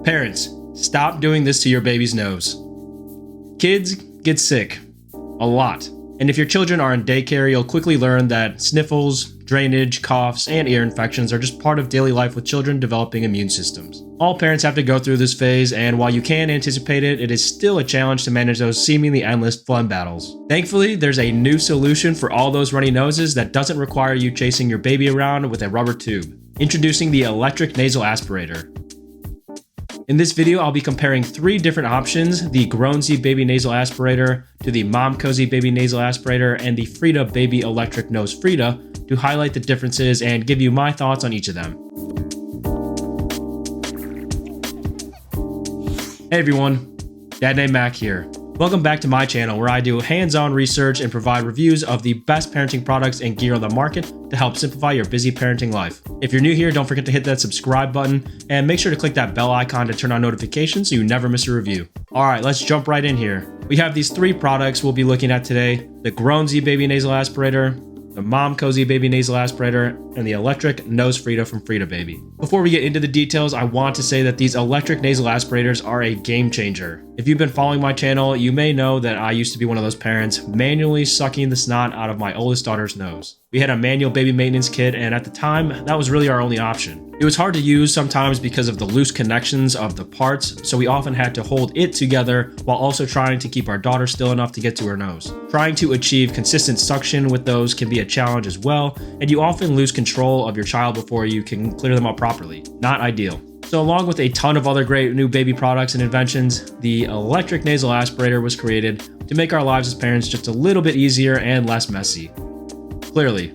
Parents, stop doing this to your baby's nose. Kids get sick. A lot. And if your children are in daycare, you'll quickly learn that sniffles, drainage, coughs, and ear infections are just part of daily life with children developing immune systems. All parents have to go through this phase, and while you can anticipate it, it is still a challenge to manage those seemingly endless phlegm battles. Thankfully, there's a new solution for all those runny noses that doesn't require you chasing your baby around with a rubber tube. Introducing the electric nasal aspirator. In this video, I'll be comparing 3 different options, the Grownsy Baby Nasal Aspirator to the Momcozy Baby Nasal Aspirator and the Frida Baby Electric Nose Frida to highlight the differences and give you my thoughts on each of them. Hey everyone, Dad Named Mac here. Welcome back to my channel where I do hands-on research and provide reviews of the best parenting products and gear on the market to help simplify your busy parenting life. If you're new here, don't forget to hit that subscribe button and make sure to click that bell icon to turn on notifications so you never miss a review. Alright, let's jump right in here. We have these 3 products we'll be looking at today: the Grownsy Baby Nasal Aspirator, the Momcozy Baby Nasal Aspirator, and the electric Nose Frida from Frida Baby. Before we get into the details, I want to say that these electric nasal aspirators are a game changer. If you've been following my channel, you may know that I used to be one of those parents manually sucking the snot out of my oldest daughter's nose. We had a manual baby maintenance kit, and at the time, that was really our only option. It was hard to use sometimes because of the loose connections of the parts, so we often had to hold it together while also trying to keep our daughter still enough to get to her nose. Trying to achieve consistent suction with those can be a challenge as well, and you often lose control of your child before you can clear them up properly. Not ideal. So along with a ton of other great new baby products and inventions, the electric nasal aspirator was created to make our lives as parents just a little bit easier and less messy. Clearly.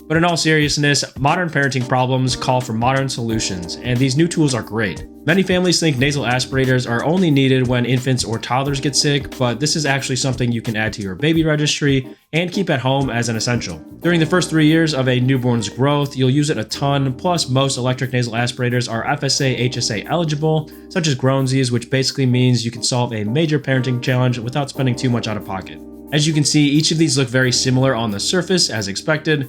But in all seriousness, modern parenting problems call for modern solutions, and these new tools are great. Many families think nasal aspirators are only needed when infants or toddlers get sick, but this is actually something you can add to your baby registry and keep at home as an essential. During the first 3 years of a newborn's growth, you'll use it a ton, plus most electric nasal aspirators are FSA HSA eligible, such as Grownsy's, which basically means you can solve a major parenting challenge without spending too much out of pocket. As you can see, each of these look very similar on the surface as expected.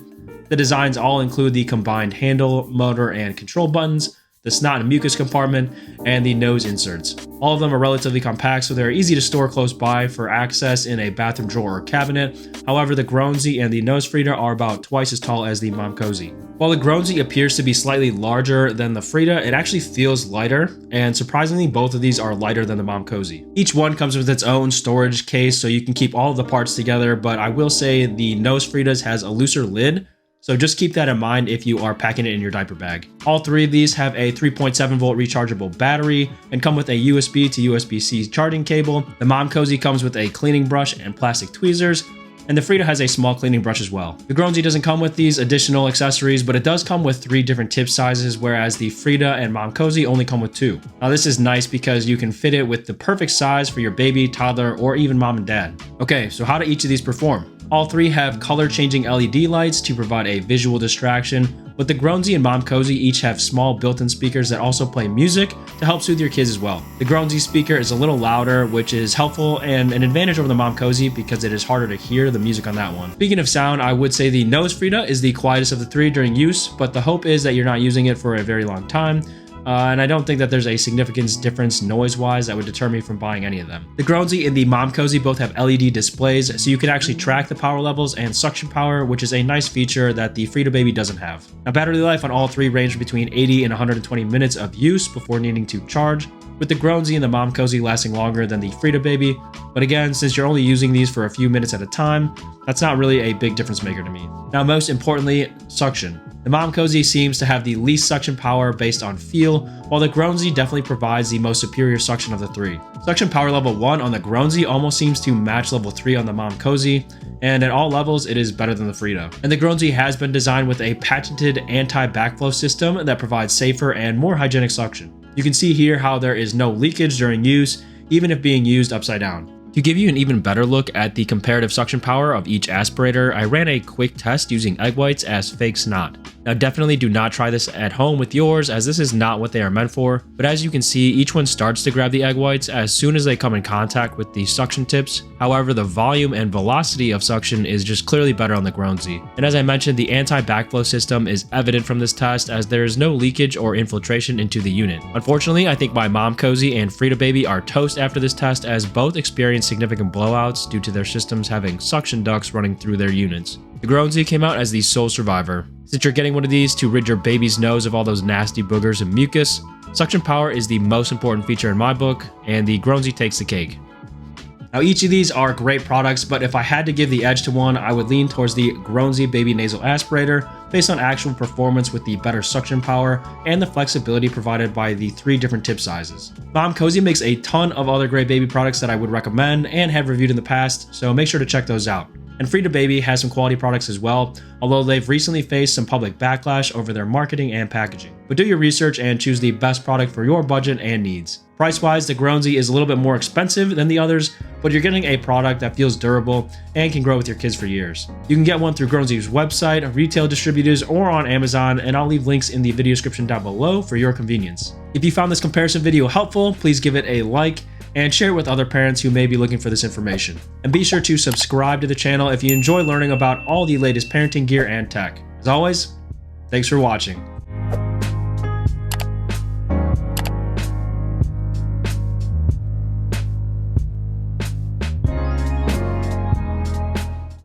The designs all include the combined handle, motor, and control buttons, the snot and mucus compartment, and the nose inserts. All of them are relatively compact, so they're easy to store close by for access in a bathroom drawer or cabinet. However, the Grownsy and the Nose Frida are about twice as tall as the Momcozy. While the Grownsy appears to be slightly larger than the Frida, it actually feels lighter, and surprisingly, both of these are lighter than the Momcozy. Each one comes with its own storage case, so you can keep all of the parts together, but I will say the Nose Frida's has a looser lid, so just keep that in mind if you are packing it in your diaper bag. All 3 of these have a 3.7 volt rechargeable battery and come with a USB to USB-C charging cable. The Momcozy comes with a cleaning brush and plastic tweezers, and the Frida has a small cleaning brush as well. The Grownsy doesn't come with these additional accessories, but it does come with 3 different tip sizes, whereas the Frida and Momcozy only come with 2. Now this is nice because you can fit it with the perfect size for your baby, toddler, or even mom and dad. Okay, so how do each of these perform? All 3 have color-changing LED lights to provide a visual distraction, but the Grownsy and Momcozy each have small built-in speakers that also play music to help soothe your kids as well. The Grownsy speaker is a little louder, which is helpful and an advantage over the Momcozy because it is harder to hear the music on that one. Speaking of sound, I would say the Nose Frida is the quietest of the 3 during use, but the hope is that you're not using it for a very long time. And I don't think that there's a significant difference noise-wise that would deter me from buying any of them. The Grownsy and the Momcozy both have LED displays, so you can actually track the power levels and suction power, which is a nice feature that the Frida Baby doesn't have. Now, battery life on all 3 range between 80 and 120 minutes of use before needing to charge, with the Grownsy and the Momcozy lasting longer than the Frida Baby. But again, since you're only using these for a few minutes at a time, that's not really a big difference maker to me. Now, most importantly, suction. The Momcozy seems to have the least suction power based on feel, while the Grownsy definitely provides the most superior suction of the 3. Suction power level 1 on the Grownsy almost seems to match level 3 on the Momcozy, and at all levels it is better than the Frida. And the Grownsy has been designed with a patented anti-backflow system that provides safer and more hygienic suction. You can see here how there is no leakage during use, even if being used upside down. To give you an even better look at the comparative suction power of each aspirator, I ran a quick test using egg whites as fake snot. Now definitely do not try this at home with yours, as this is not what they are meant for, but as you can see, each one starts to grab the egg whites as soon as they come in contact with the suction tips. However, the volume and velocity of suction is just clearly better on the Grownsy. And as I mentioned, the anti-backflow system is evident from this test as there is no leakage or infiltration into the unit. Unfortunately, I think my Momcozy and Frida baby are toast after this test, as both experienced significant blowouts due to their systems having suction ducts running through their units. The Grownsy came out as the sole survivor. Since you're getting one of these to rid your baby's nose of all those nasty boogers and mucus, suction power is the most important feature in my book, and the Grownsy takes the cake. Now each of these are great products, but if I had to give the edge to one, I would lean towards the Grownsy Baby Nasal Aspirator based on actual performance with the better suction power and the flexibility provided by the 3 different tip sizes. Momcozy makes a ton of other great baby products that I would recommend and have reviewed in the past, so make sure to check those out. And Frida Baby has some quality products as well, although they've recently faced some public backlash over their marketing and packaging. But do your research and choose the best product for your budget and needs. Price-wise, the Grownsy is a little bit more expensive than the others, but you're getting a product that feels durable and can grow with your kids for years. You can get one through Grownsy's website, retail distributors, or on Amazon, and I'll leave links in the video description down below for your convenience. If you found this comparison video helpful, please give it a like and share it with other parents who may be looking for this information. And be sure to subscribe to the channel if you enjoy learning about all the latest parenting gear and tech. As always, thanks for watching.